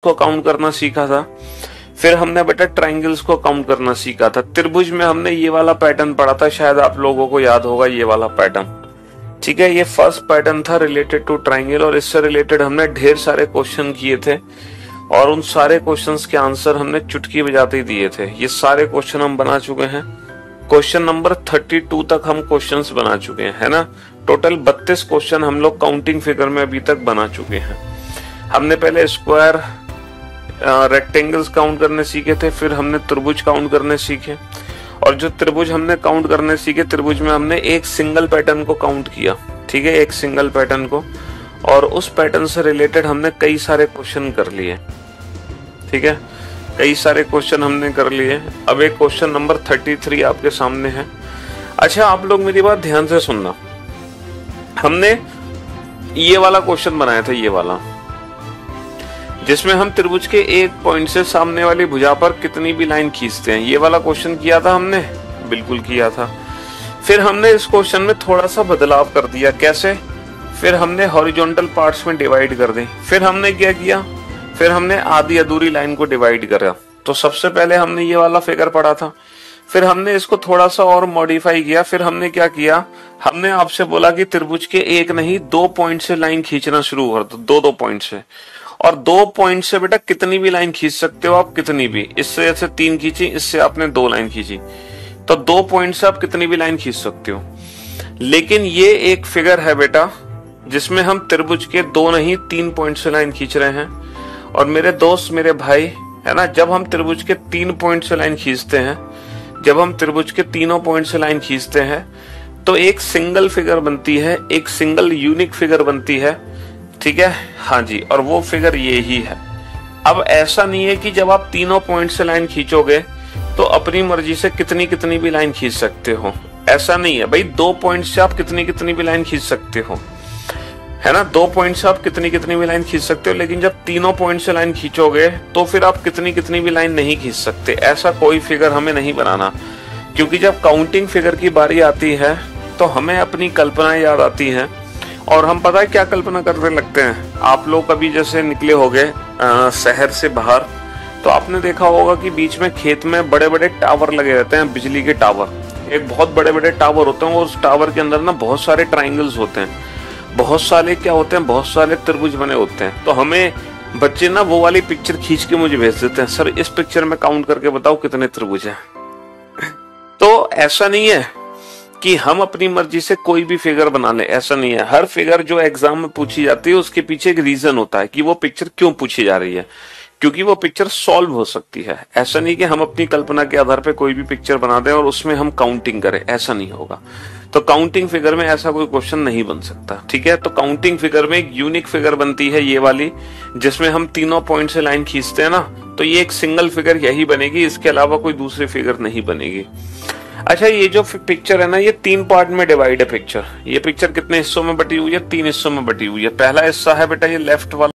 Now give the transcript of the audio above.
को काउंट करना सीखा था। फिर हमने बेटा ट्रायंगल्स को काउंट करना सीखा था। त्रिभुज में हमने ये वाला पैटर्न पढ़ा था, शायद आप लोगों को याद होगा ये वाला पैटर्न। ठीक है, ये फर्स्ट पैटर्न था रिलेटेड टू ट्रायंगल और इससे रिलेटेड हमने ढेर सारे क्वेश्चन किए थे और उन सारे क्वेश्चंस के आंसर हमने चुटकी बजाते ही दिए थे। ये सारे क्वेश्चन हम बना चुके हैं। क्वेश्चन नंबर 32 तक हम क्वेश्चंस बना चुके हैं, है ना। टोटल 32 क्वेश्चन हम लोग काउंटिंग फिगर में अभी तक बना चुके हैं। हमने पहले स्क्वायर रेक्टेंगल्स काउंट करने सीखे थे, फिर हमने त्रिभुज काउंट करने सीखे और जो त्रिभुज हमने काउंट करने सीखे, त्रिभुज में हमने एक सिंगल पैटर्न को काउंट किया। ठीक है, एक सिंगल पैटर्न को, और उस पैटर्न से रिलेटेड हमने कई सारे क्वेश्चन कर लिए। ठीक है, कई सारे क्वेश्चन हमने कर लिए। अब एक क्वेश्चन नंबर 33 आपके सामने है। अच्छा, आप लोग मेरी बात ध्यान से सुनना। हमने ये वाला क्वेश्चन बनाया था, ये वाला, जिसमें हम त्रिभुज के एक पॉइंट से सामने वाली भुजा पर कितनी भी लाइन खींचते हैं, ये वाला क्वेश्चन किया था हमने, बिल्कुल किया था। फिर हमने इस क्वेश्चन में थोड़ा सा बदलाव कर दिया। कैसे? फिर हमने हॉरिजॉन्टल पार्ट्स में डिवाइड कर दी। फिर हमने क्या किया, फिर हमने आधी अधूरी लाइन को डिवाइड करा। तो सबसे पहले हमने ये वाला फिगर पढ़ा था, फिर हमने इसको थोड़ा सा और मॉडिफाई किया। फिर हमने क्या किया, हमने आपसे बोला कि त्रिभुज के एक नहीं 2 पॉइंट से लाइन खींचना शुरू कर दो, 2 पॉइंट से। और 2 पॉइंट से बेटा कितनी भी लाइन खींच सकते हो आप, कितनी भी। इससे जैसे 3 खींची, इससे आपने 2 लाइन खींची, तो 2 पॉइंट से आप कितनी भी लाइन खींच सकते हो। लेकिन ये एक फिगर है बेटा जिसमें हम त्रिभुज के 2 नहीं 3 पॉइंट से लाइन खींच रहे हैं। और मेरे दोस्त, मेरे भाई, है ना, जब हम त्रिभुज के 3 पॉइंट से लाइन खींचते हैं, जब हम त्रिभुज के तीनों पॉइंट से लाइन खींचते हैं, तो एक सिंगल फिगर बनती है, एक सिंगल यूनिक फिगर बनती है। ठीक है, हाँ जी, और वो फिगर ये ही है। अब ऐसा नहीं है कि जब आप तीनों पॉइंट से लाइन खींचोगे तो अपनी मर्जी से कितनी कितनी भी लाइन खींच सकते हो, ऐसा नहीं है भाई। 2 पॉइंट से आप कितनी कितनी भी लाइन खींच सकते हो, है ना। 2 पॉइंट से आप कितनी कितनी भी लाइन खींच सकते हो, लेकिन जब तीनों पॉइंट से लाइन खींचोगे तो फिर आप कितनी कितनी भी लाइन नहीं खींच सकते। ऐसा कोई फिगर हमें नहीं बनाना, क्योंकि जब काउंटिंग फिगर की बारी आती है तो हमें अपनी कल्पनाएं याद आती हैं और हम पता है क्या कल्पना करने लगते हैं। आप लोग कभी जैसे निकले होंगे शहर से बाहर, तो आपने देखा होगा कि बीच में खेत में बड़े बड़े टावर लगे रहते हैं, बिजली के टावर। एक बहुत बड़े बड़े टावर होते हैं और उस टावर के अंदर ना बहुत सारे ट्राइंगल्स होते हैं, बहुत सारे क्या होते हैं, बहुत सारे त्रिभुज बने होते हैं। तो हमें बच्चे ना वो वाली पिक्चर खींच के मुझे भेज देते हैं, सर इस पिक्चर में काउंट करके बताओ कितने त्रिभुज हैं। तो ऐसा नहीं है कि हम अपनी मर्जी से कोई भी फिगर बना ले, ऐसा नहीं है। हर फिगर जो एग्जाम में पूछी जाती है उसके पीछे एक रीजन होता है कि वो पिक्चर क्यों पूछी जा रही है, क्योंकि वो पिक्चर सॉल्व हो सकती है। ऐसा नहीं कि हम अपनी कल्पना के आधार पर कोई भी पिक्चर बना दें और उसमें हम काउंटिंग करें, ऐसा नहीं होगा। तो काउंटिंग फिगर में ऐसा कोई क्वेश्चन नहीं बन सकता। ठीक है, तो काउंटिंग फिगर में एक यूनिक फिगर बनती है ये वाली, जिसमें हम तीनों पॉइंट से लाइन खींचते हैं ना, तो ये एक सिंगल फिगर यही बनेगी, इसके अलावा कोई दूसरी फिगर नहीं बनेगी। अच्छा, ये जो पिक्चर है ना, ये 3 पार्ट में डिवाइड है पिक्चर। ये पिक्चर कितने हिस्सों में बटी हुई है? 3 हिस्सों में बटी हुई है। पहला हिस्सा है बेटा ये लेफ्ट वाला,